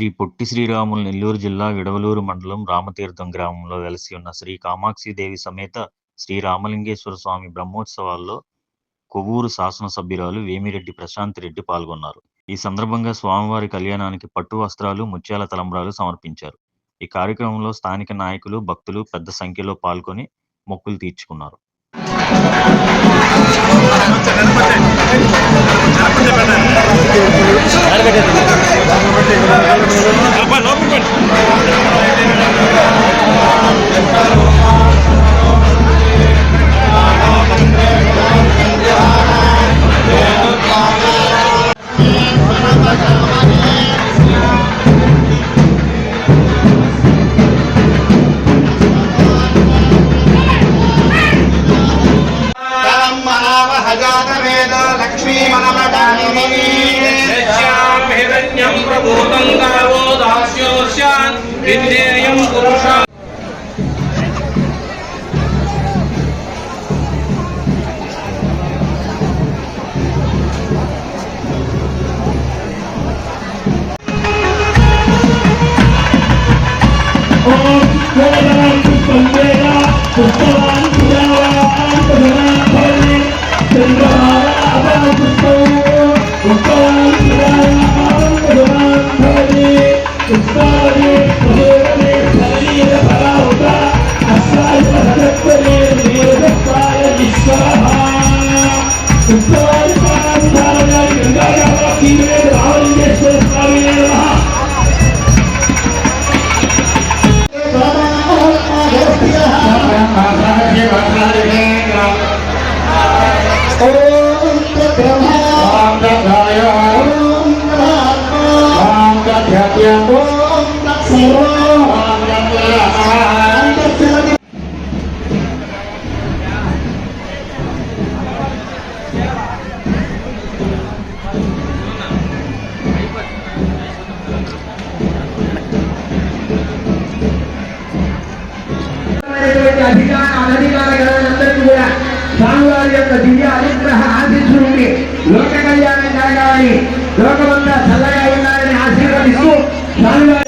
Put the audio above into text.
శ్రీ పొట్టి శ్రీరాములు నెల్లూరు జిల్లా విడవలూరు మండలం రామతీర్థం గ్రామంలో వెలసి ఉన్న శ్రీ కామాక్షిదేవి సమేత శ్రీ రామలింగేశ్వర స్వామి బ్రహ్మోత్సవాల్లో కొవ్వూరు శాసనసభ్యురాలు వేమిరెడ్డి ప్రశాంత్ రెడ్డి పాల్గొన్నారు. ఈ సందర్భంగా స్వామివారి కళ్యాణానికి పట్టు వస్త్రాలు, ముత్యాల తలంబ్రాలు సమర్పించారు. ఈ కార్యక్రమంలో స్థానిక నాయకులు, భక్తులు పెద్ద సంఖ్యలో పాల్గొని మొక్కులు తీర్చుకున్నారు. స్వామివారి యొక్క దివ్య అనుగ్రహ ఆశీస్సులుండి లోక కళ్యాణం జరగాలని, లోకమంతా చల్లగా ఉండాలని ఆశీర్వదిస్తూ స్వామివారి